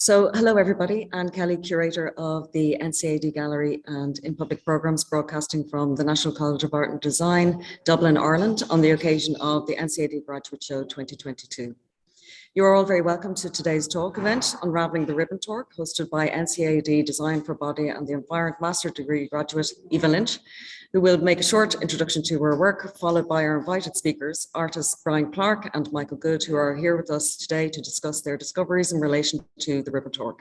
So hello everybody, Anne Kelly, Curator of the NCAD Gallery and in Public Programmes, broadcasting from the National College of Art and Design, Dublin, Ireland, on the occasion of the NCAD Graduate Show 2022. You are all very welcome to today's talk event, Unravelling the Ribbon Torc, hosted by NCAD Design for Body and the Environment Master Degree graduate Eva Lynch, who will make a short introduction to her work, followed by our invited speakers, artists Brian Clarke and Michael Good, who are here with us today to discuss their discoveries in relation to the ribbon torc,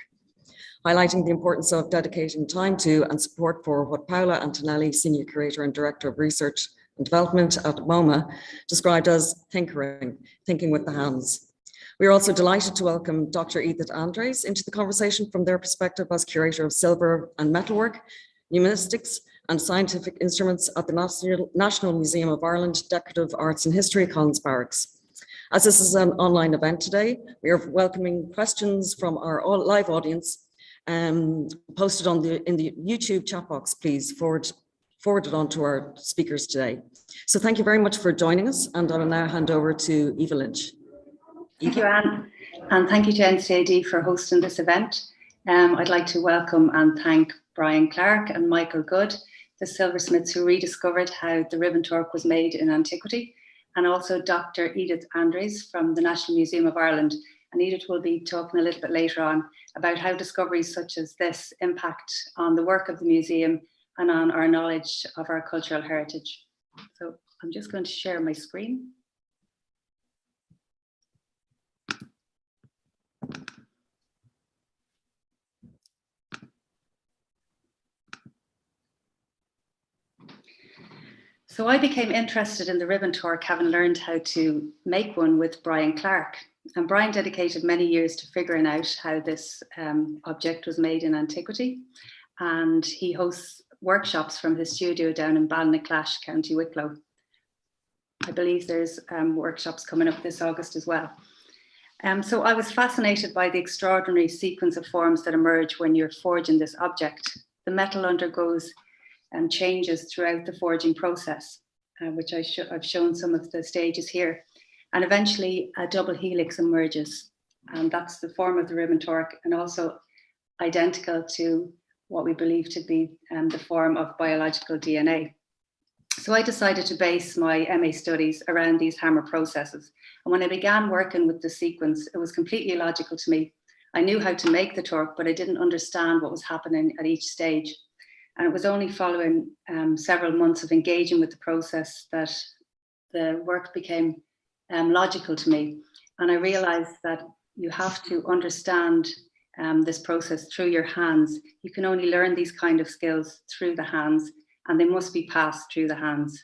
highlighting the importance of dedicating time to and support for what Paola Antonelli, Senior Curator and Director of Research and Development at MoMA, described as thinkering, thinking with the hands. We are also delighted to welcome Dr Edith Andrees into the conversation from their perspective as Curator of Silver and Metalwork, Numismatics and Scientific Instruments at the National Museum of Ireland, Decorative Arts History, Barracks. As this is an online event today, we are welcoming questions from our live audience posted in the YouTube chat box. Please forward it on to our speakers today. So thank you very much for joining us, and I will now hand over to Eva Lynch. Thank you, Anne, and thank you to NCAD for hosting this event. I'd like to welcome and thank Brian Clarke and Michael Good, the silversmiths who rediscovered how the ribbon torc was made in antiquity, and also Dr Edith Andrees from the National Museum of Ireland. And Edith will be talking a little bit later on about how discoveries such as this impact on the work of the museum and on our knowledge of our cultural heritage. So I'm just going to share my screen. So I became interested in the ribbon torc having learned how to make one with Brian Clarke. And Brian dedicated many years to figuring out how this object was made in antiquity. And he hosts workshops from his studio down in Ballinaclash, County Wicklow. I believe there's workshops coming up this August as well. So I was fascinated by the extraordinary sequence of forms that emerge when you're forging this object. The metal undergoes changes throughout the forging process, which I've shown some of the stages here. And eventually a double helix emerges. And that's the form of the ribbon torc, and also identical to what we believe to be the form of biological DNA. So I decided to base my MA studies around these hammer processes. And when I began working with the sequence, it was completely illogical to me. I knew how to make the torc, but I didn't understand what was happening at each stage. And it was only following several months of engaging with the process that the work became logical to me. And I realized that you have to understand this process through your hands. You can only learn these kind of skills through the hands, and they must be passed through the hands.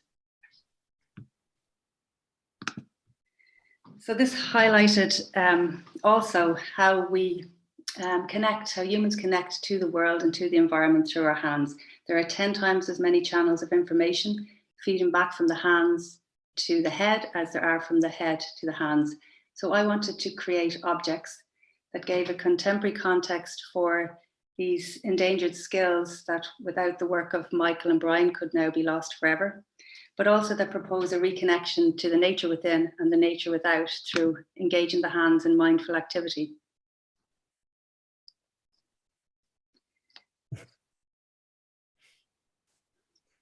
So this highlighted also how we how humans connect to the world and to the environment through our hands. There are 10 times as many channels of information feeding back from the hands to the head as there are from the head to the hands. So I wanted to create objects that gave a contemporary context for these endangered skills that without the work of Michael and Brian could now be lost forever, but also that propose a reconnection to the nature within and the nature without through engaging the hands in mindful activity.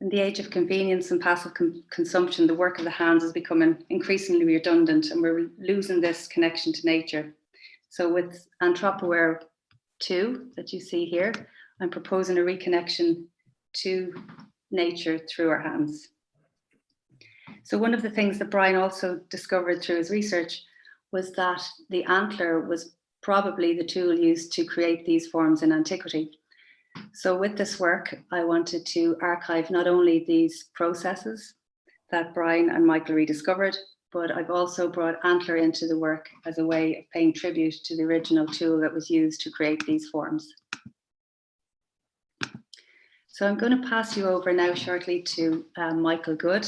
In the age of convenience and passive consumption, the work of the hands is becoming increasingly redundant, and we're losing this connection to nature. So with Anthropoware 2 that you see here, I'm proposing a reconnection to nature through our hands. So one of the things that Brian also discovered through his research was that the antler was probably the tool used to create these forms in antiquity. So with this work, I wanted to archive not only these processes that Brian and Michael rediscovered, but I've also brought antler into the work as a way of paying tribute to the original tool that was used to create these forms. So I'm going to pass you over now shortly to Michael Good.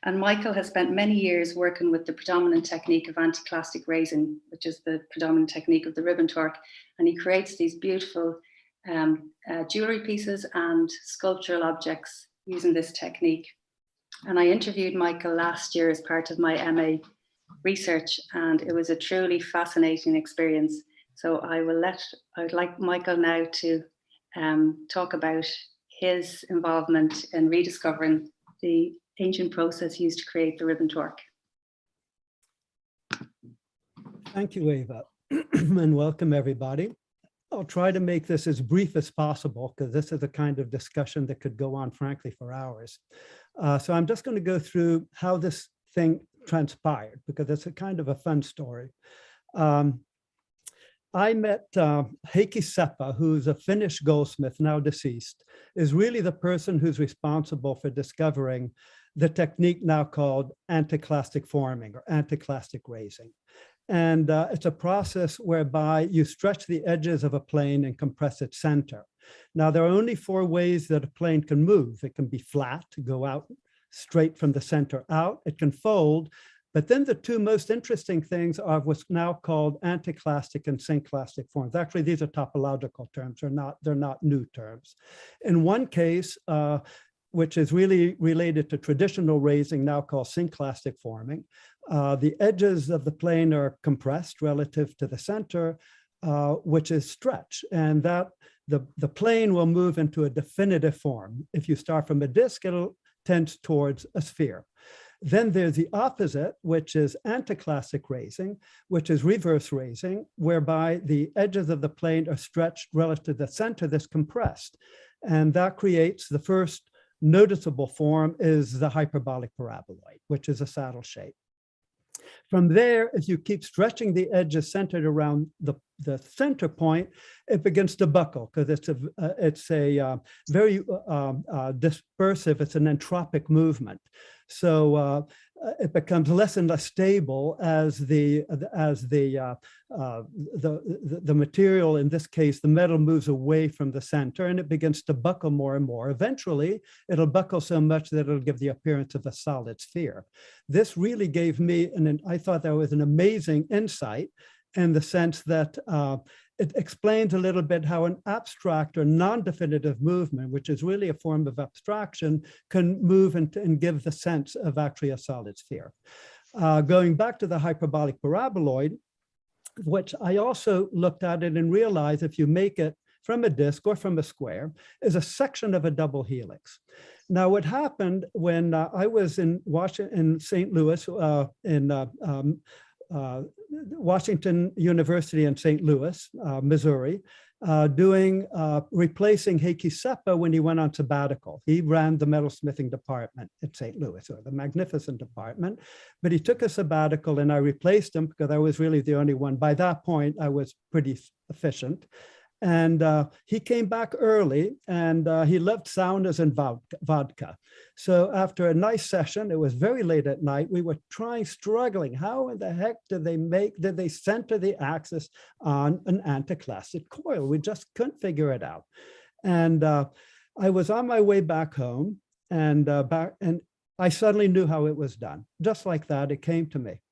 And Michael has spent many years working with the predominant technique of anticlastic raising, which is the predominant technique of the ribbon torc. And he creates these beautiful jewelry pieces and sculptural objects using this technique. And I interviewed Michael last year as part of my MA research, and it was a truly fascinating experience. So I would like Michael now to talk about his involvement in rediscovering the ancient process used to create the ribbon torc. Thank you, Eva, and welcome everybody. I'll try to make this as brief as possible because this is a kind of discussion that could go on, frankly, for hours. So I'm just going to go through how this thing transpired because it's a kind of a fun story. I met Heikki Seppä, who's a Finnish goldsmith, now deceased, is really the person who's responsible for discovering the technique now called Anticlastic Forming or Anticlastic raising. And it's a process whereby you stretch the edges of a plane and compress its center. Now, there are only 4 ways that a plane can move. It can be flat, go out straight from the center out. It can fold. But then the 2 most interesting things are what's now called anticlastic and synclastic forms. Actually, these are topological terms. They're not new terms. In one case, which is really related to traditional raising, now called synclastic forming, the edges of the plane are compressed relative to the center, which is stretch, and that the plane will move into a definitive form. If you start from a disk, it'll tend towards a sphere. Then there's the opposite, which is anticlastic raising, which is reverse raising, whereby the edges of the plane are stretched relative to the center that's compressed. And that creates the first noticeable form is the hyperbolic paraboloid, which is a saddle shape. From there, if you keep stretching the edges centered around the center point, it begins to buckle because it's a very dispersive, it's an entropic movement. So it becomes less and less stable as the material, in this case, the metal moves away from the center and it begins to buckle more and more. Eventually, it'll buckle so much that it'll give the appearance of a solid sphere. This really gave me, I thought that was an amazing insight in the sense that it explains a little bit how an abstract or non-definitive movement, which is really a form of abstraction, can move and give the sense of actually a solid sphere. Going back to the hyperbolic paraboloid, which I also looked at it and realized if you make it from a disk or from a square, is a section of a double helix. Now, what happened when I was in St. Louis, Washington University in St. Louis, Missouri, replacing Heikki Seppä when he went on sabbatical. He ran the metalsmithing department at St. Louis, or the magnificent department, but he took a sabbatical and I replaced him because I was really the only one. By that point, I was pretty efficient. And he came back early and he loved saunas and vodka. So after a nice session, it was very late at night, we were struggling. How in the heck did they center the axis on an anticlastic coil? We just couldn't figure it out. And I was on my way back home and I suddenly knew how it was done. Just like that, it came to me.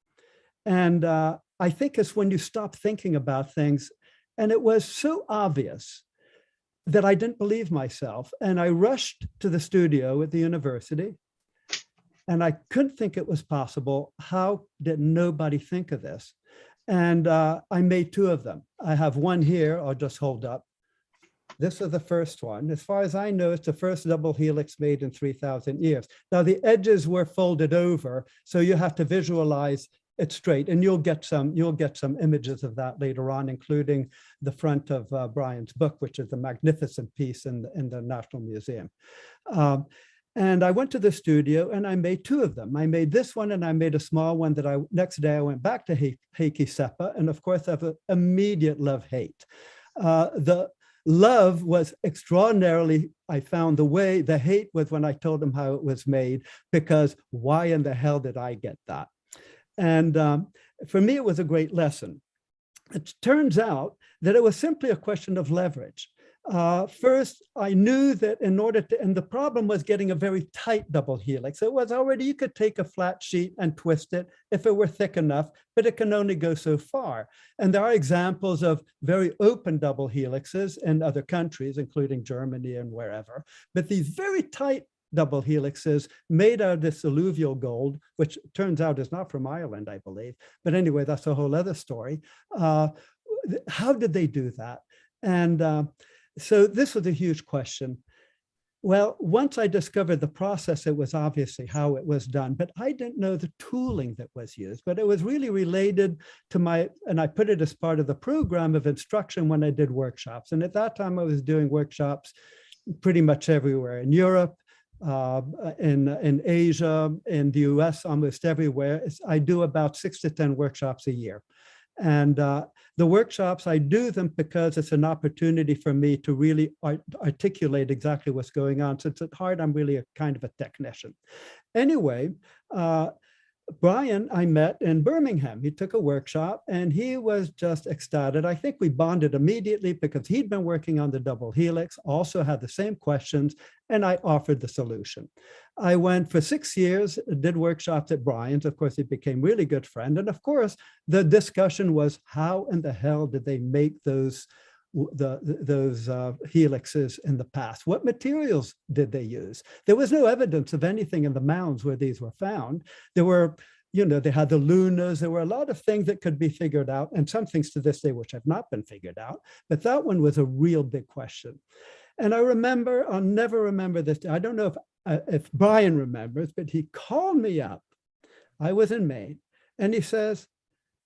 And I think it's when you stop thinking about things. And it was so obvious that I didn't believe myself. And I rushed to the studio at the university and I couldn't think it was possible. How did nobody think of this? And I made 2 of them. I have one here, I'll just hold up. This is the first one. As far as I know, it's the first double helix made in 3,000 years. Now the edges were folded over, so you have to visualize it's straight, and you'll get some images of that later on, including the front of Brian's book, which is a magnificent piece in the National Museum. And I went to the studio and I made 2 of them. I made this one and I made a small one that next day I went back to Heikki Seppä, and of course I have an immediate love-hate. The love was extraordinarily, I found the hate was when I told him how it was made, because why in the hell did I get that? And for me, it was a great lesson. It turns out that it was simply a question of leverage. First, I knew that and the problem was getting a very tight double helix. It was already, you could take a flat sheet and twist it if it were thick enough, but it can only go so far. And there are examples of very open double helixes in other countries, including Germany and wherever, but these very tight double helixes made out of this alluvial gold, which turns out is not from Ireland, I believe. But anyway, that's a whole other story. how did they do that? And so this was a huge question. Well, once I discovered the process, it was obviously how it was done, but I didn't know the tooling that was used. But it was really related to and I put it as part of the program of instruction when I did workshops. And at that time, I was doing workshops pretty much everywhere in Europe, in Asia, in the US, almost everywhere. I do about 6 to 10 workshops a year. And the workshops, I do them because it's an opportunity for me to really articulate exactly what's going on. Since at heart, I'm really a kind of a technician. Anyway, Brian, I met in Birmingham. He took a workshop and he was just ecstatic. I think we bonded immediately because he'd been working on the Double Helix, also had the same questions, and I offered the solution. I went for 6 years, did workshops at Brian's. Of course, he became a really good friend. And of course, the discussion was how in the hell did they make those helixes in the past? What materials did they use? There was no evidence of anything in the mounds where these were found. There were, they had the lunas. There were a lot of things that could be figured out, and some things to this day which have not been figured out. But that one was a real big question. And I remember, I'll never remember this. I don't know if Brian remembers, but he called me up. I was in Maine, and he says,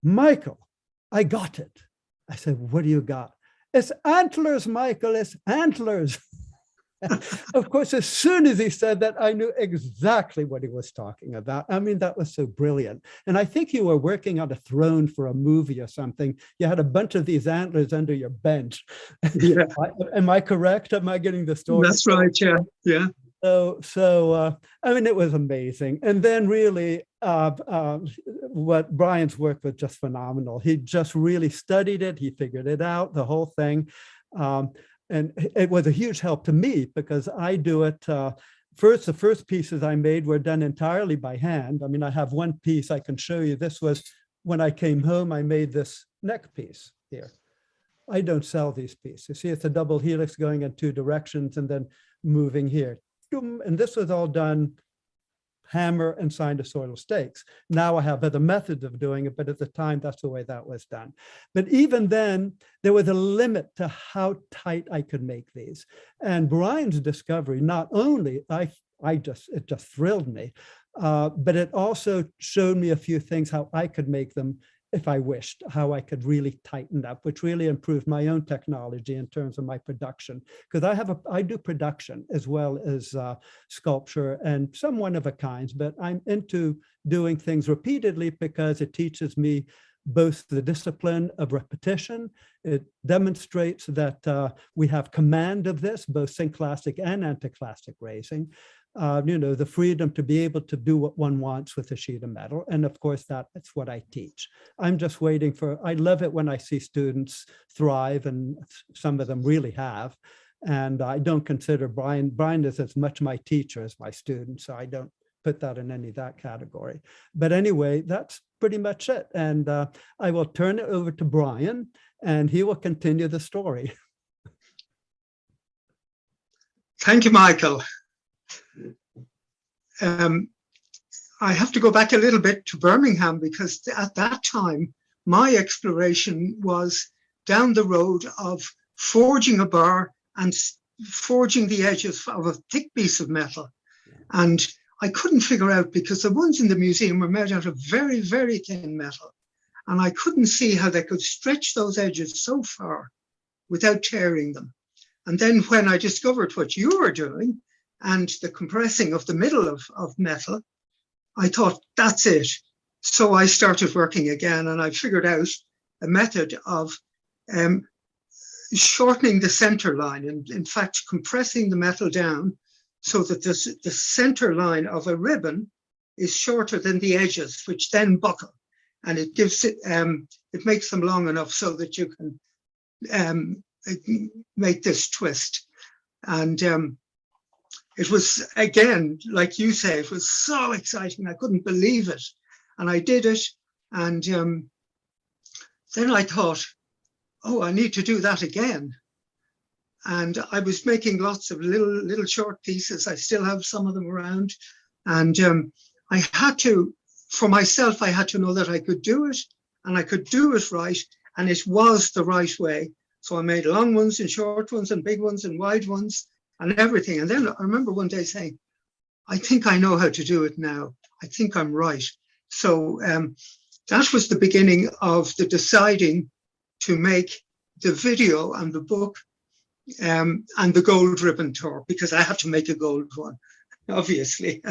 "Michael, I got it." I said, "What do you got?" "It's antlers, Michael, it's antlers." Of course, as soon as he said that, I knew exactly what he was talking about. I mean, that was so brilliant. And I think you were working on a throne for a movie or something. You had a bunch of these antlers under your bench. Yeah. Am I correct? Am I getting the story? That's right, yeah, yeah. So I mean, it was amazing. And then really, what Brian's work was just phenomenal. He just really studied it. He figured it out, the whole thing. And it was a huge help to me because I do it. The first pieces I made were done entirely by hand. I mean, I have one piece I can show you. This was when I came home, I made this neck piece here. I don't sell these pieces. See, it's a double helix going in 2 directions and then moving here. And this was all done hammer and sinusoidal stakes. Now I have other methods of doing it, but at the time, that's the way that was done. But even then, there was a limit to how tight I could make these. And Brian's discovery, not only, it just thrilled me, but it also showed me a few things, how I could make them if I wished, how I could really tighten up, which really improved my own technology in terms of my production. Because I do production as well as sculpture and some one of a kinds, but I'm into doing things repeatedly because it teaches me both the discipline of repetition. It demonstrates that we have command of this, both synclastic and anticlastic raising. The freedom to be able to do what one wants with a sheet of metal. And of course, that's what I teach. I'm just waiting I love it when I see students thrive, and some of them really have. And I don't consider Brian is as much my teacher as my student, so I don't put that in any of that category. But anyway, that's pretty much it. And I will turn it over to Brian, and he will continue the story. Thank you, Michael. I have to go back a little bit to Birmingham because at that time, my exploration was down the road of forging a bar and forging the edges of a thick piece of metal. And I couldn't figure out, because the ones in the museum were made out of very, very thin metal. And I couldn't see how they could stretch those edges so far without tearing them. And then when I discovered what you were doing, and the compressing of the middle of metal, I thought, that's it. So I started working again, and I figured out a method of shortening the center line, and in fact, compressing the metal down so that the center line of a ribbon is shorter than the edges, which then buckle. And it gives it makes them long enough so that you can make this twist. And it was, again, like you say, it was so exciting. I couldn't believe it. And I did it. And then I thought, oh, I need to do that again. And I was making lots of little short pieces. I still have some of them around. And I had to, for myself, I had to know that I could do it, and I could do it right, and it was the right way. So I made long ones and short ones and big ones and wide ones and everything. And then I remember one day saying, I think I know how to do it now. I think I'm right. So that was the beginning of the deciding to make the video and the book and the gold ribbon tour, because I had to make a gold one, obviously.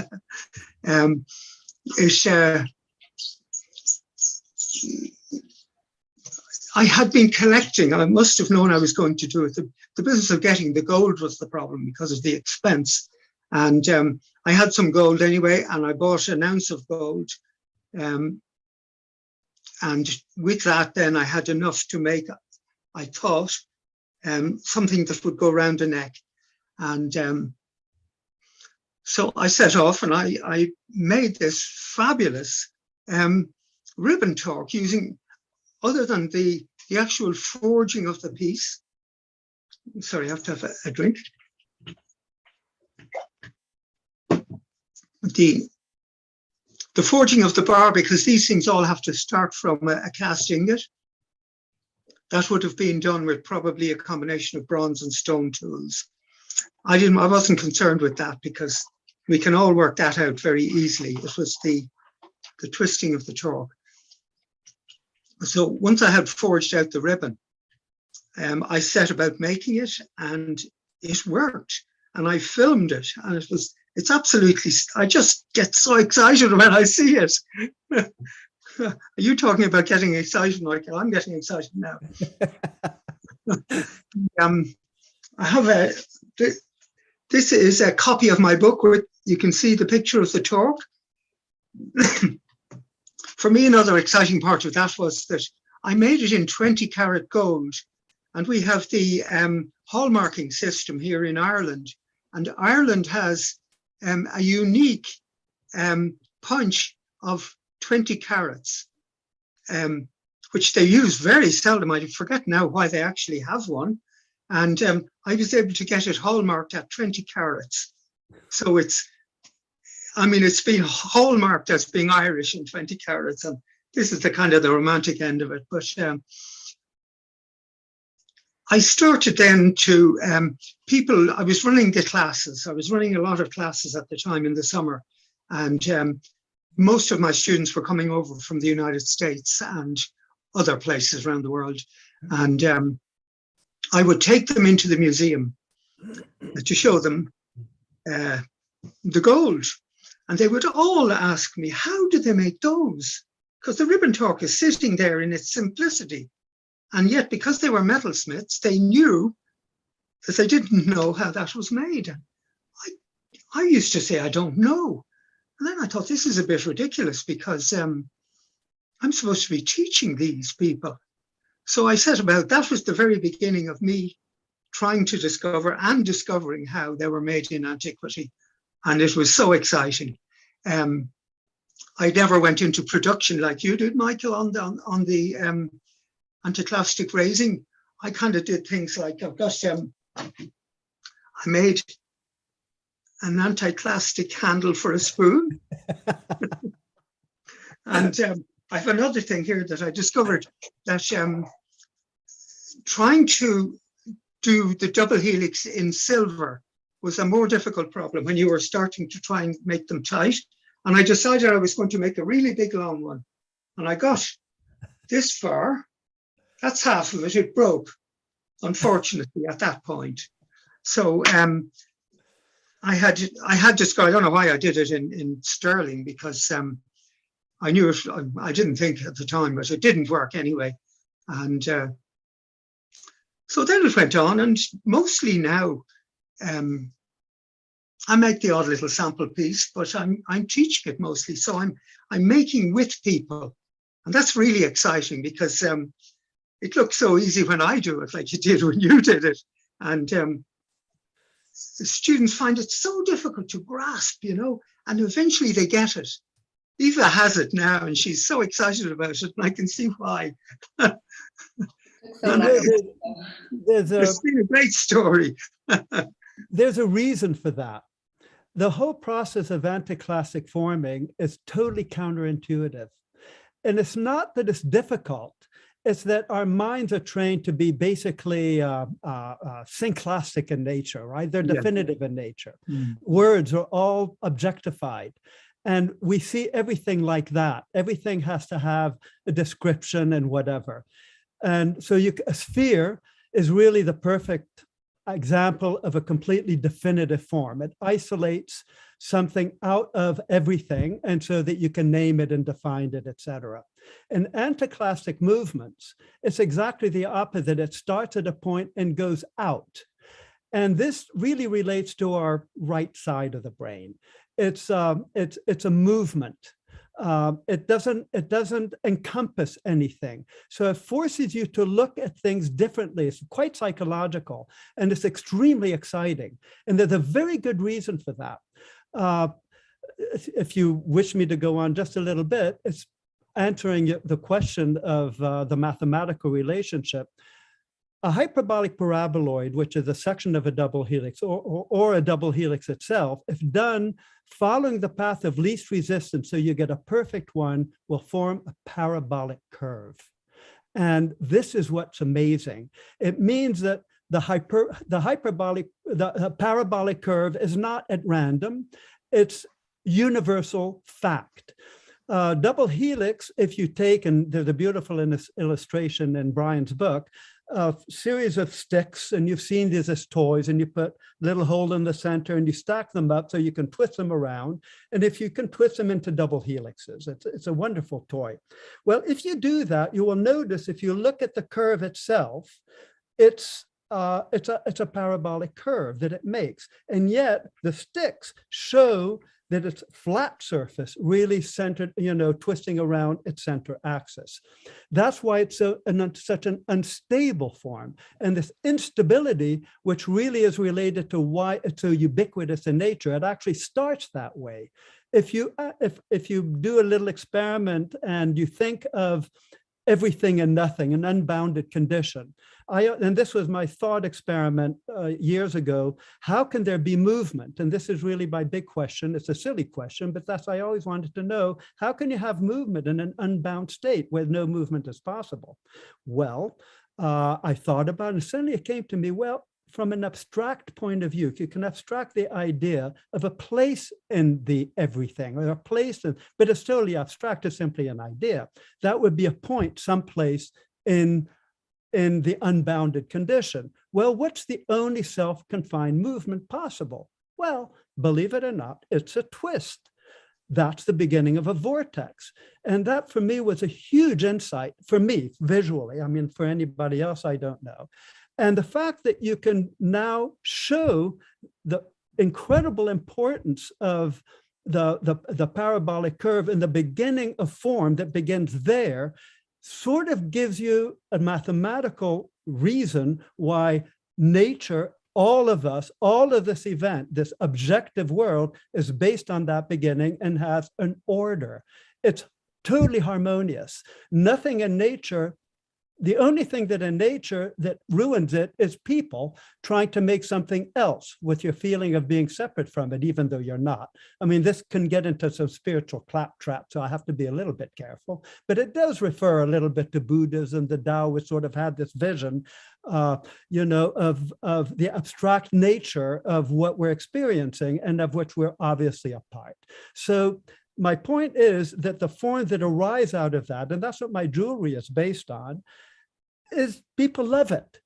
I had been collecting, I must have known I was going to do it. The business of getting the gold was the problem because of the expense. And I had some gold anyway, and I bought an ounce of gold. And with that, then I had enough to make, I thought, something that would go around the neck. And so I set off and I made this fabulous ribbon torc using, other than the actual forging of the piece. Sorry, I have to have a drink. The forging of the bar, because these things all have to start from a cast ingot. That would have been done with probably a combination of bronze and stone tools. I wasn't concerned with that because we can all work that out very easily. It was the twisting of the torc. So once I had forged out the ribbon, I set about making it, and it worked. And I filmed it, and it's absolutely, I just get so excited when I see it. Are you talking about getting excited, Michael? I'm getting excited now. I have this is a copy of my book where you can see the picture of the torc. For me, another exciting part of that was that I made it in 20 karat gold, and we have the hallmarking system here in Ireland, and Ireland has a unique punch of 20 carats, which they use very seldom. I forget now why they actually have one, and I was able to get it hallmarked at 20 carats. So it's been hallmarked as being Irish in 20 carats, and this is the kind of the romantic end of it. But I started then to I was running the classes. I was running a lot of classes at the time in the summer, and most of my students were coming over from the United States and other places around the world. And I would take them into the museum to show them the gold. And they would all ask me, how did they make those? Because the ribbon torc is sitting there in its simplicity. And yet, because they were metalsmiths, they knew that they didn't know how that was made. I used to say, I don't know. And then I thought, this is a bit ridiculous because I'm supposed to be teaching these people. So I set about, that was the very beginning of me trying to discover and discovering how they were made in antiquity. And it was so exciting. I never went into production like you did, Michael, on the anticlastic raising. I kind of did things like, I made an anticlastic handle for a spoon. And I have another thing here that I discovered, that trying to do the double helix in silver was a more difficult problem when you were starting to try and make them tight. And I decided I was going to make a really big long one. And I got this far. That's half of it. It broke, unfortunately, at that point. So I had discovered, I don't know why I did it in sterling, because I knew if I didn't think at the time, but it didn't work anyway. And so then it went on, and mostly now I make the odd little sample piece, but I'm teaching it mostly. So I'm making with people, and that's really exciting because it looks so easy when I do it, like you did when you did it, and the students find it so difficult to grasp, and eventually they get it. Eva has it now, and she's so excited about it, and I can see why. It's been a great story. There's a reason for that. The whole process of anticlastic forming is totally counterintuitive. And it's not that it's difficult, it's that our minds are trained to be basically synclastic in nature, right? They're definitive in nature. Words are all objectified. And we see everything like that. Everything has to have a description and whatever. And so a sphere is really the perfect example of a completely definitive form. It isolates something out of everything, and so that you can name it and define it, etc. In anticlastic movements, it's exactly the opposite. It starts at a point and goes out. And this really relates to our right side of the brain. It's a movement. It doesn't encompass anything. So it forces you to look at things differently. It's quite psychological, and it's extremely exciting. And there's a very good reason for that. If you wish me to go on just a little bit, it's answering the question of the mathematical relationship. A hyperbolic paraboloid, which is a section of a double helix or a double helix itself, if done following the path of least resistance, so you get a perfect one, will form a parabolic curve. And this is what's amazing. It means that the parabolic curve is not at random. It's universal fact. Double helix, if you take, and there's a beautiful illustration in Brian's book, a series of sticks, and you've seen these as toys, and you put a little hole in the center and you stack them up so you can twist them around. And if you can twist them into double helixes, it's a wonderful toy. Well, if you do that, you will notice if you look at the curve itself, it's a parabolic curve that it makes. And yet the sticks show that its flat surface really centered, twisting around its center axis. That's why it's such an unstable form. And this instability, which really is related to why it's so ubiquitous in nature, it actually starts that way. If you do a little experiment and you think of everything and nothing, an unbounded condition. And this was my thought experiment years ago. How can there be movement? And this is really my big question. It's a silly question, but that's I always wanted to know. How can you have movement in an unbound state where no movement is possible? Well, I thought about it, and suddenly it came to me, well, from an abstract point of view, you can abstract the idea of a place in the everything, or a place, but it's totally abstract, it's simply an idea. That would be a point someplace in the unbounded condition. Well, what's the only self-confined movement possible? Well, believe it or not, it's a twist. That's the beginning of a vortex. And that for me was a huge insight, for me, visually. I mean, for anybody else, I don't know. And the fact that you can now show the incredible importance of the parabolic curve in the beginning of form that begins there sort of gives you a mathematical reason why nature, all of us, all of this event, this objective world is based on that beginning and has an order. It's totally harmonious. Nothing in nature. The only thing that in nature that ruins it is people trying to make something else with your feeling of being separate from it, even though you're not. I mean, this can get into some spiritual claptrap, so I have to be a little bit careful. But it does refer a little bit to Buddhism, the Tao, which sort of had this vision, of the abstract nature of what we're experiencing and of which we're obviously a part. So my point is that the forms that arise out of that, and that's what my jewelry is based on, is people love it.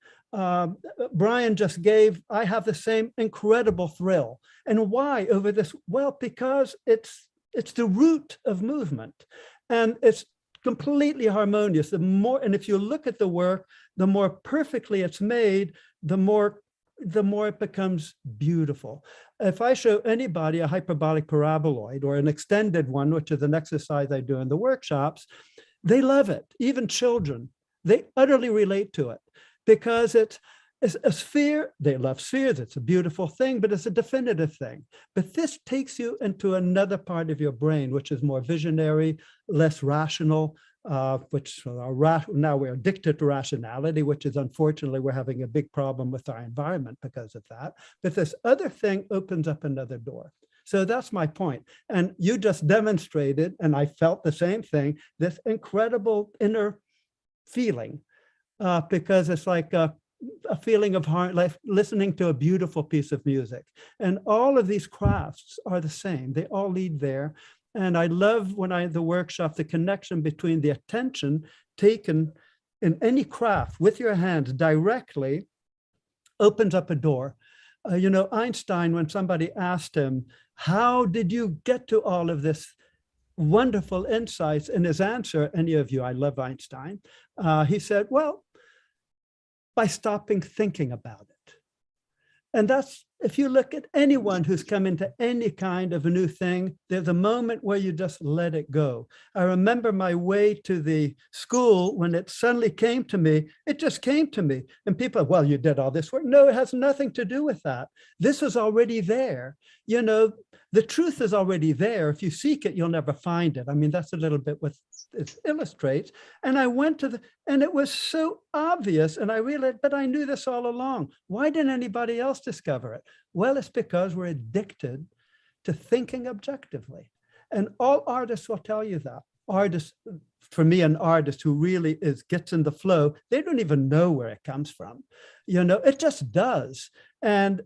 Brian just gave, I have the same incredible thrill. And why over this? Well, because it's the root of movement, and it's completely harmonious. The more, and if you look at the work, the more perfectly it's made, the more it becomes beautiful. If I show anybody a hyperbolic paraboloid or an extended one, which is an exercise I do in the workshops, they love it. Even children, they utterly relate to it because it's a sphere. They love spheres. It's a beautiful thing, but it's a definitive thing. But this takes you into another part of your brain, which is more visionary, less rational, which now we're addicted to rationality, which is unfortunately we're having a big problem with our environment because of that. But this other thing opens up another door. So that's my point. And you just demonstrated, and I felt the same thing, this incredible inner feeling, because it's like a feeling of heart, like listening to a beautiful piece of music. And all of these crafts are the same. They all lead there. And I love when the workshop, the connection between the attention taken in any craft with your hands directly opens up a door. You know, Einstein, when somebody asked him, how did you get to all of this wonderful insights, in his answer, any of you, I love Einstein, he said, well, by stopping thinking about it. And that's, if you look at anyone who's come into any kind of a new thing, there's a moment where you just let it go. I remember my way to the school when it suddenly came to me, it just came to me. And people, well, you did all this work. No, it has nothing to do with that. This was already there. You know, the truth is already there. If you seek it, you'll never find it. I mean, that's a little bit what it illustrates. And I went to and it was so obvious. And I realized, but I knew this all along. Why didn't anybody else discover it? Well, it's because we're addicted to thinking objectively. And all artists will tell you that. Artists, for me, an artist who really gets in the flow, they don't even know where it comes from. You know, it just does. And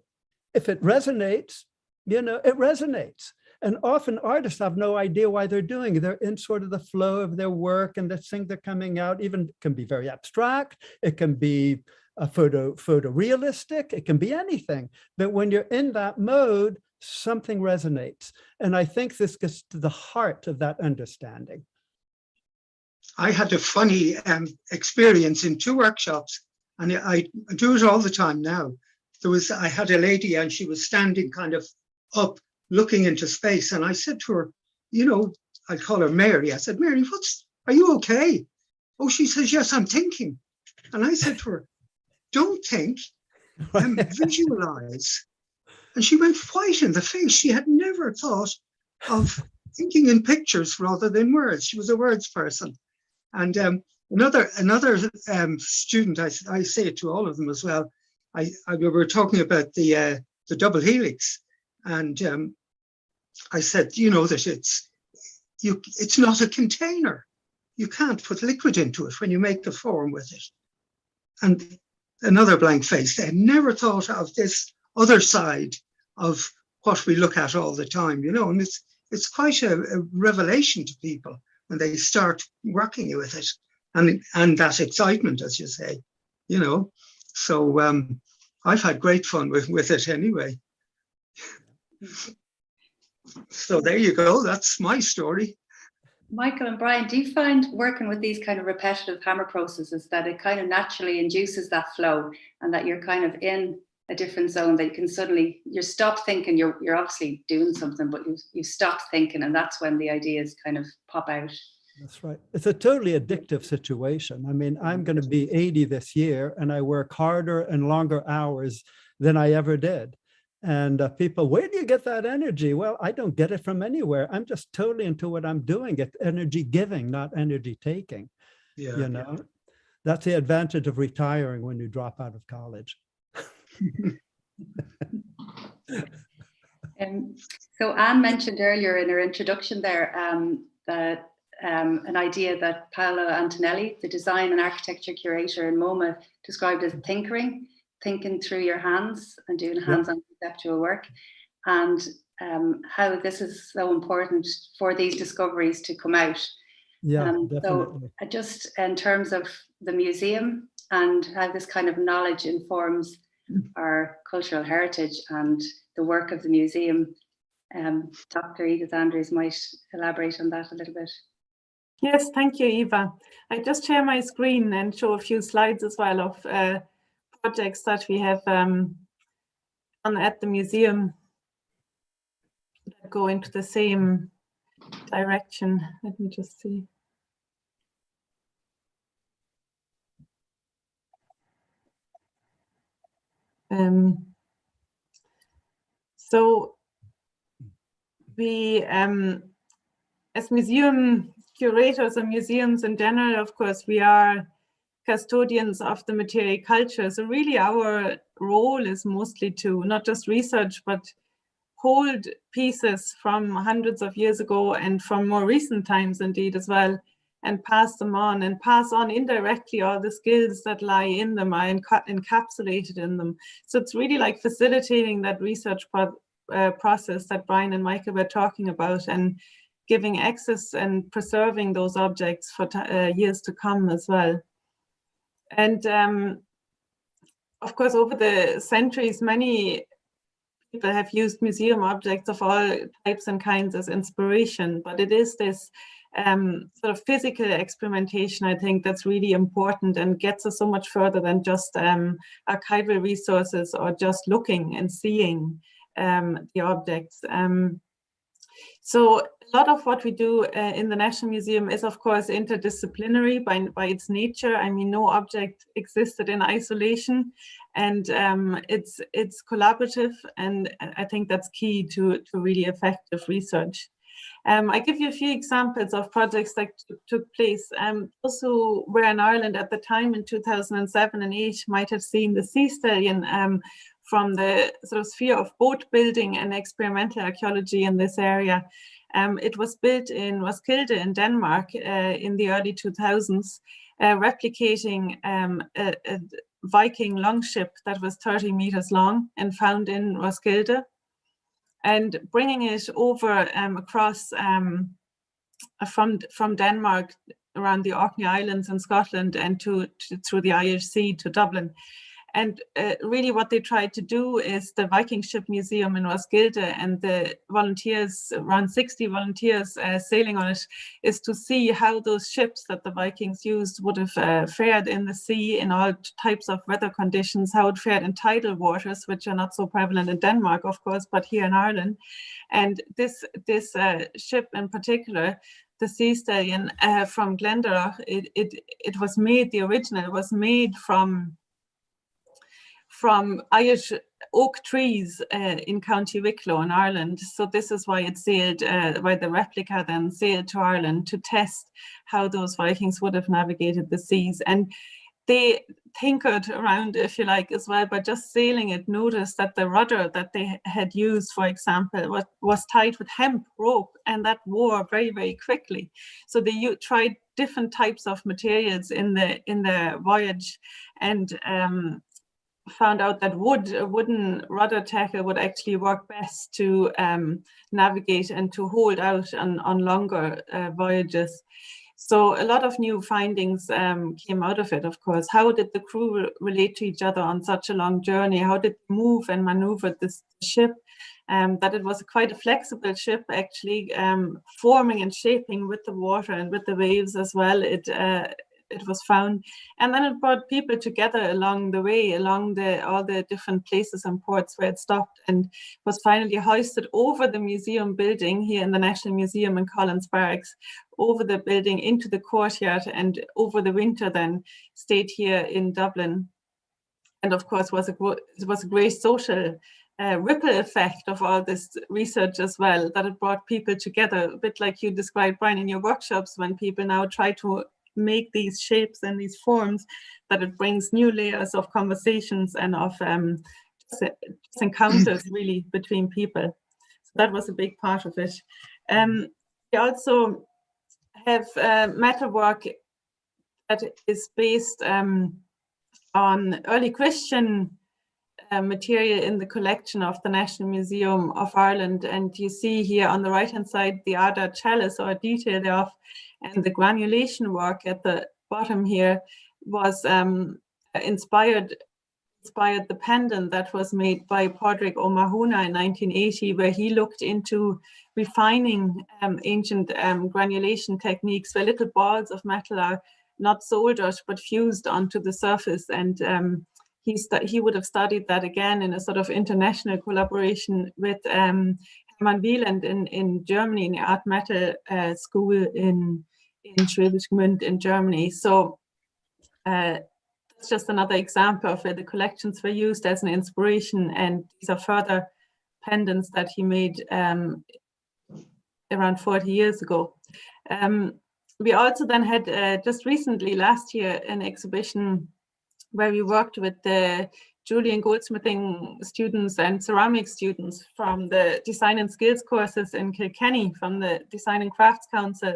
if it resonates, you know, it resonates. And often artists have no idea why they're doing it. They're in sort of the flow of their work, and the things that are coming out even can be very abstract. It can be a photorealistic, it can be anything. But when you're in that mode, something resonates. And I think this gets to the heart of that understanding. I had a funny experience in 2 workshops, and I do it all the time now. I had a lady, and she was standing kind of up, looking into space. And I said to her, you know, I call her Mary. I said, Mary, are you okay? Oh, she says, yes, I'm thinking. And I said to her, don't think, visualize. And she went white in the face. She had never thought of thinking in pictures rather than words. She was a words person. And another student, I say it to all of them as well. We were talking about the double helix, and I said, you know, that it's not a container. You can't put liquid into it when you make the form with it. And another blank face. They had never thought of this other side of what we look at all the time, you know, and it's quite a revelation to people when they start working with it, and that excitement, as you say, you know. So I've had great fun with it anyway. So there you go. That's my story. Michael and Brian, do you find working with these kind of repetitive hammer processes that it kind of naturally induces that flow, and that you're kind of in a different zone, that you can suddenly, you stop thinking, you're obviously doing something, but you stop thinking, and that's when the ideas kind of pop out? That's right. It's a totally addictive situation. I mean, I'm going to be 80 this year, and I work harder and longer hours than I ever did. And people, where do you get that energy? Well, I don't get it from anywhere. I'm just totally into what I'm doing. It's energy giving, not energy taking. Yeah, you know, that's the advantage of retiring when you drop out of college. So Anne mentioned earlier in her introduction there that an idea that Paola Antonelli, the design and architecture curator in MoMA, described as thinkering, thinking through your hands and doing hands-on conceptual work, and how this is so important for these discoveries to come out. Yeah, definitely. So just in terms of the museum and how this kind of knowledge informs our cultural heritage and the work of the museum, Dr. Edith Andrees might elaborate on that a little bit. Yes, thank you, Eva. I just share my screen and show a few slides as well of projects that we have done at the museum that go into the same direction. Let me just see. So we, as museum curators and museums in general, of course, we are custodians of the material culture. So really our role is mostly to not just research, but hold pieces from hundreds of years ago and from more recent times indeed as well, and pass them on, and pass on indirectly all the skills that lie in them, are encapsulated in them. So it's really like facilitating that research process that Brian and Michael were talking about, and giving access and preserving those objects for years to come as well. And of course, over the centuries, many people have used museum objects of all types and kinds as inspiration, but it is this sort of physical experimentation, I think, that's really important and gets us so much further than just archival resources or just looking and seeing the objects. So a lot of what we do in the National Museum is, of course, interdisciplinary by its nature. I mean, no object existed in isolation, and it's collaborative, and I think that's key to really effective research. I give you a few examples of projects that took place. Those who were in Ireland at the time in 2007 and 8 might have seen the Sea Stallion from the sort of sphere of boat building and experimental archaeology in this area. It was built in Roskilde in Denmark in the early 2000s, replicating a Viking longship that was 30 meters long and found in Roskilde, and bringing it over across from Denmark around the Orkney Islands in Scotland and through the Irish Sea to Dublin. And really what they tried to do is the Viking Ship Museum in Roskilde and the volunteers, around 60 volunteers sailing on it, is to see how those ships that the Vikings used would have fared in the sea in all types of weather conditions, how it fared in tidal waters, which are not so prevalent in Denmark, of course, but here in Ireland. And this ship in particular, the Sea Stallion from Glendalough, it was made, the original was made from Irish oak trees in County Wicklow in Ireland. So this is why it sailed, why the replica then sailed to Ireland to test how those Vikings would have navigated the seas. And they tinkered around, if you like, as well, by just sailing it, noticed that the rudder that they had used, for example, was tied with hemp rope, and that wore very, very quickly. So they tried different types of materials in the voyage, and found out that a wooden rudder tackle would actually work best to navigate and to hold out on longer voyages. So a lot of new findings came out of it, of course. How did the crew relate to each other on such a long journey? How did they move and maneuver this ship? That it was quite a flexible ship, actually, forming and shaping with the water and with the waves as well. It was found, and then it brought people together along the way, along all the different places and ports where it stopped, and was finally hoisted over the museum building here in the National Museum in Collins Barracks, over the building into the courtyard, and over the winter then stayed here in Dublin. And of course it was a great social ripple effect of all this research as well, that it brought people together, a bit like you described, Brian, in your workshops, when people now try to make these shapes and these forms, that it brings new layers of conversations and of just encounters really between people. So that was a big part of it. We also have Metalwork that is based on early Christian material in the collection of the National Museum of Ireland, and you see here on the right hand side the Ada chalice, or a detail thereof, and the granulation work at the bottom here was inspired the pendant that was made by Padraig O'Mahony in 1980, where he looked into refining ancient granulation techniques where little balls of metal are not soldered but fused onto the surface. And he would have studied that again in a sort of international collaboration with Hermann Wieland in Germany, in the art metal school in Schwäbisch Gmünd in Germany. So that's just another example of where the collections were used as an inspiration, and these are further pendants that he made around 40 years ago. We also then had just recently, last year, an exhibition where we worked with the Julian goldsmithing students and ceramic students from the Design and Skills courses in Kilkenny, from the Design and Crafts Council,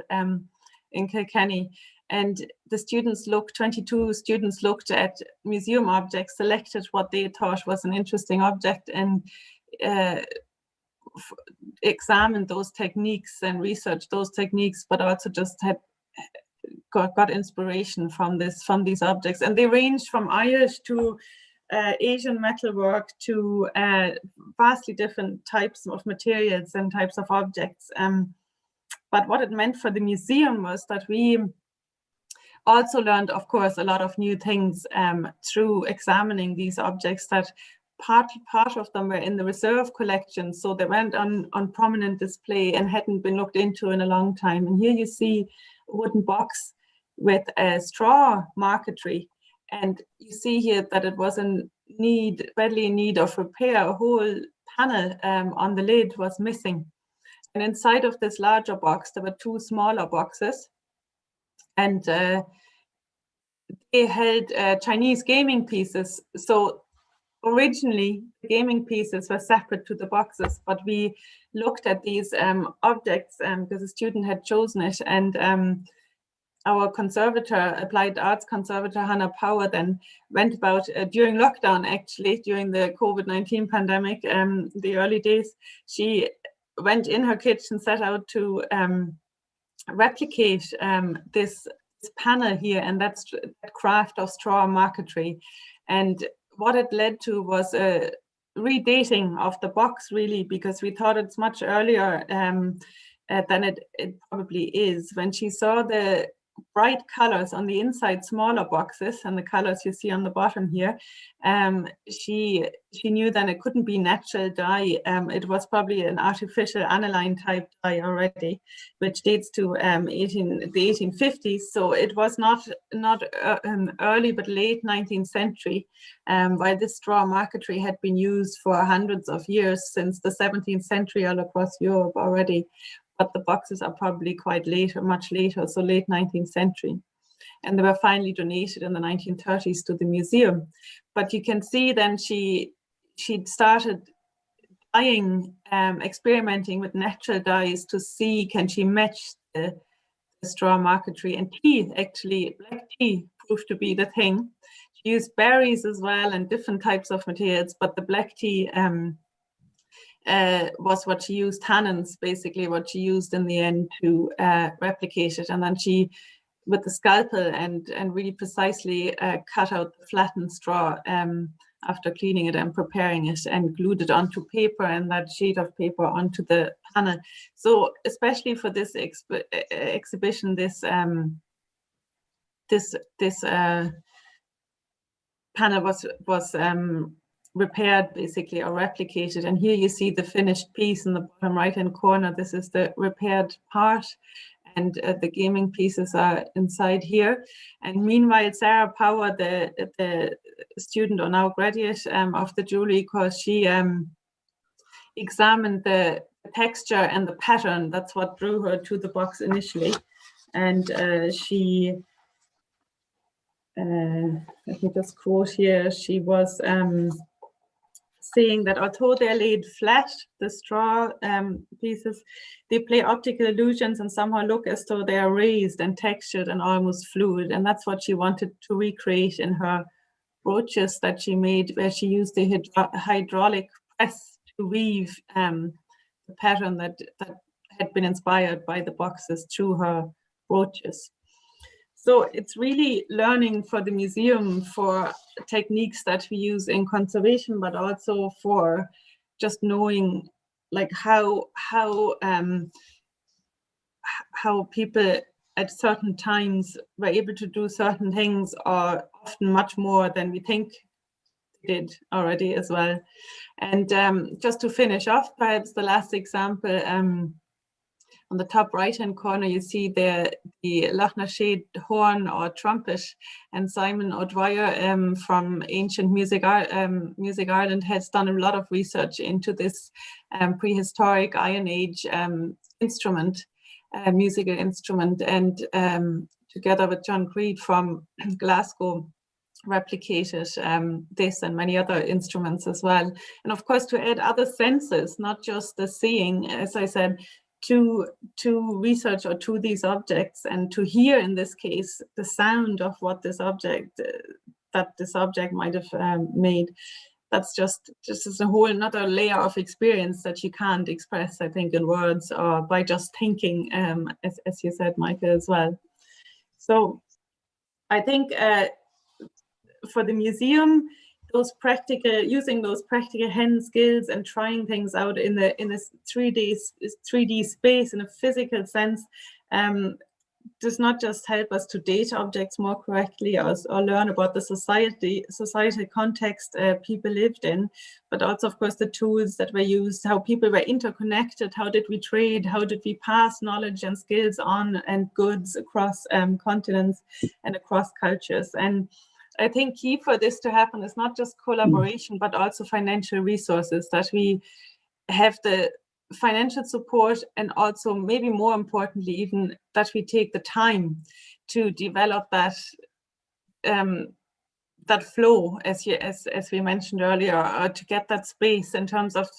in Kilkenny. And the students 22 students looked at museum objects, selected what they thought was an interesting object, and examined those techniques and researched those techniques, but also just had got inspiration from these objects. And they ranged from Irish to Asian metalwork to vastly different types of materials and types of objects. But what it meant for the museum was that we also learned, of course, a lot of new things through examining these objects, that part of them were in the reserve collection, so they went on prominent display and hadn't been looked into in a long time. And here you see a wooden box with a straw marquetry, and you see here that it was badly in need of repair. A whole panel on the lid was missing, and inside of this larger box there were two smaller boxes, and they held Chinese gaming pieces. So originally, the gaming pieces were separate to the boxes, but we looked at these objects because a student had chosen it, and our conservator, applied arts conservator Hannah Power, then went about during lockdown, actually, during the COVID-19 pandemic, the early days. She went in her kitchen, set out to replicate this panel here, and that's that craft of straw marquetry. And what it led to was a redating of the box, really, because we thought it's much earlier than it probably is. When she saw the bright colors on the inside smaller boxes and the colors you see on the bottom here, she knew then it couldn't be natural dye. It was probably an artificial aniline type dye already, which dates to the 1850s. So it was not early but late 19th century, while this straw marquetry had been used for hundreds of years, since the 17th century all across Europe already. But the boxes are probably quite later, much later, so late 19th century. And they were finally donated in the 1930s to the museum. But you can see then she started dyeing, experimenting with natural dyes to see, can she match the straw marquetry. And tea, actually, black tea proved to be the thing. She used berries as well and different types of materials, but the black tea was what she used, tannins, basically what she used in the end to replicate it. And then she, with the scalpel and really precisely cut out the flattened straw after cleaning it and preparing it, and glued it onto paper, and that sheet of paper onto the panel. So especially for this exhibition, this panel was repaired, basically, or replicated. And here you see the finished piece in the bottom right hand corner. This is the repaired part, and the gaming pieces are inside here. And meanwhile, Sarah Power, the student or now graduate of the jewelry course, she examined the texture and the pattern. That's what drew her to the box initially. And she let me just quote here, she was saying that although they're laid flat, the straw pieces, they play optical illusions and somehow look as though they are raised and textured and almost fluid. And that's what she wanted to recreate in her brooches that she made, where she used the hydraulic press to weave the pattern that had been inspired by the boxes through her brooches. So it's really learning for the museum for techniques that we use in conservation, but also for just knowing, like, how people at certain times were able to do certain things, or often much more than we think they did already as well. And just to finish off, perhaps the last example, on the top right-hand corner, you see the Lochner Shade horn or trumpet, and Simon O'Dwyer from Ancient Music Ireland has done a lot of research into this prehistoric Iron Age instrument, musical instrument, and together with John Creed from Glasgow, replicated this and many other instruments as well. And of course, to add other senses, not just the seeing, as I said, to research or to these objects, and to hear, in this case, the sound of what this object might have made. That's just a whole another layer of experience that you can't express, I think, in words or by just thinking, as you said, Michael, as well. So I think for the museum, using those practical hand skills and trying things out in a 3D space in a physical sense does not just help us to date objects more correctly or learn about the societal context people lived in, but also, of course, the tools that were used, how people were interconnected, how did we trade, how did we pass knowledge and skills on and goods across continents and across cultures. And I think key for this to happen is not just collaboration, but also financial resources, that we have the financial support, and also, maybe more importantly, even that we take the time to develop that that flow, as we mentioned earlier, or to get that space in terms of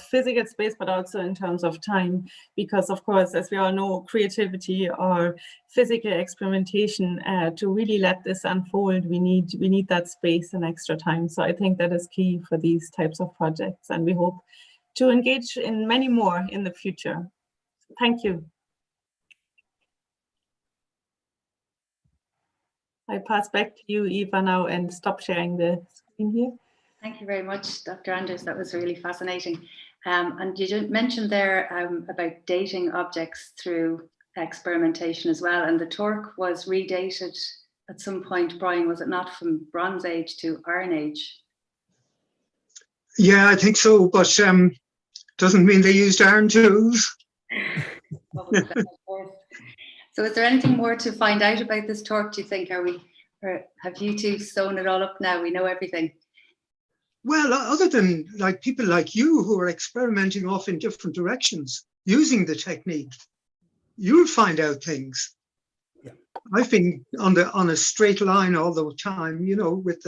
physical space, but also in terms of time, because of course, as we all know, creativity or physical experimentation, to really let this unfold, we need that space and extra time. So I think that is key for these types of projects, and we hope to engage in many more in the future. Thank you. I pass back to you, Eva, now, and stop sharing the screen here. Thank you very much, Dr. Andrees. That was really fascinating. And you mentioned there about dating objects through experimentation as well. And the Torc was redated at some point, Brian, was it not, from Bronze Age to Iron Age? Yeah, I think so, but doesn't mean they used iron tools. So is there anything more to find out about this Torc, do you think? Or have you two sewn it all up now? We know everything. Well, other than like people like you who are experimenting off in different directions, using the technique, you'll find out things. Yeah. I've been on a straight line all the time, you know, with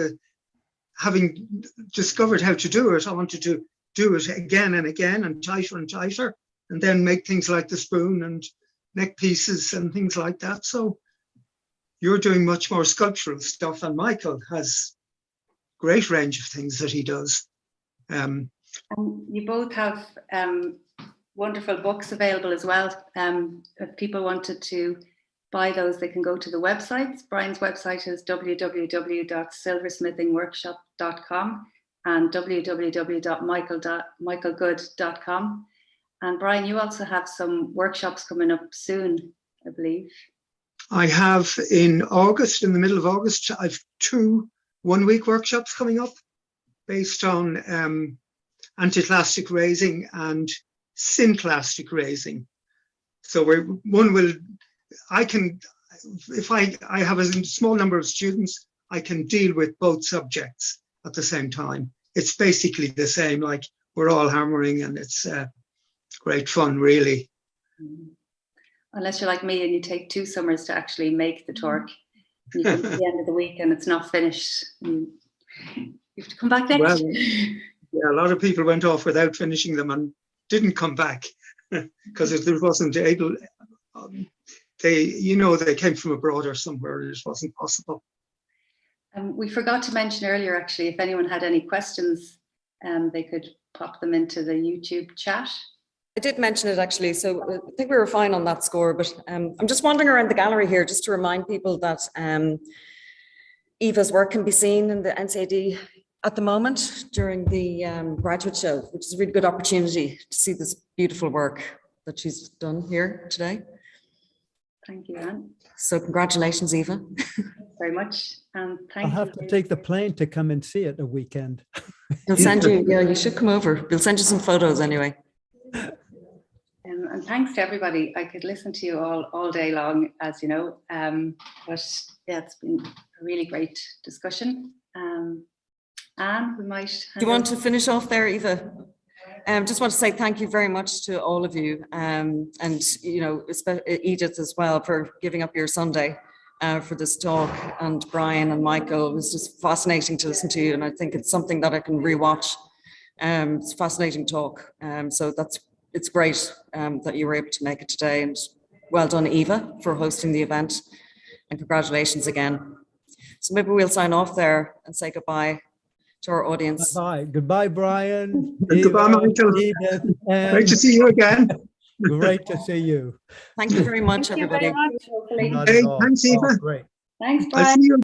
having discovered how to do it. I wanted to do it again and again, and tighter, and then make things like the spoon and neck pieces and things like that. So you're doing much more sculptural stuff, and Michael has great range of things that he does. And you both have wonderful books available as well. If people wanted to buy those, they can go to the websites. Brian's website is www.silversmithingworkshop.com and www.michaelgood.com. And Brian, you also have some workshops coming up soon, I believe. I have in August, in the middle of August, I've 2 one-week workshops coming up based on anticlastic raising and synclastic raising. So if I have a small number of students, I can deal with both subjects at the same time. It's basically the same, like we're all hammering, and it's great fun, really. Unless you're like me and you take 2 summers to actually make the Torc. You come to the end of the week and it's not finished. You have to come back next. Well, yeah, a lot of people went off without finishing them and didn't come back because there wasn't able. They came from abroad or somewhere. It just wasn't possible. We forgot to mention earlier, actually, if anyone had any questions, they could pop them into the YouTube chat. I did mention it actually, so I think we were fine on that score, but I'm just wandering around the gallery here just to remind people that Eva's work can be seen in the NCAD at the moment during the graduate show, which is a really good opportunity to see this beautiful work that she's done here today. Thank you, Anne. So congratulations, Eva. Very much. And thank I'll have to take the plane to come and see it a weekend. We'll send you, yeah, you should come over. We'll send you some photos anyway. And thanks to everybody. I could listen to you all day long, as you know. But yeah, it's been a really great discussion. Anne, we might. Do you want to finish off there, Eva? Just want to say thank you very much to all of you, and you know, Edith as well, for giving up your Sunday for this talk, and Brian and Michael. It was just fascinating to listen to you, and I think it's something that I can rewatch. It's a fascinating talk, so that's it's great that you were able to make it today, and well done, Eva, for hosting the event, and congratulations again. So maybe we'll sign off there and say goodbye to our audience. Bye. Goodbye, Brian. Goodbye, Eva, Michael. Edith, Great to see you again. Great to see you. Thank you very much, Thank you everybody. very much. Hopefully. Not Hey, at all. thanks, Eva. Great. Thanks, I'll Brian. see you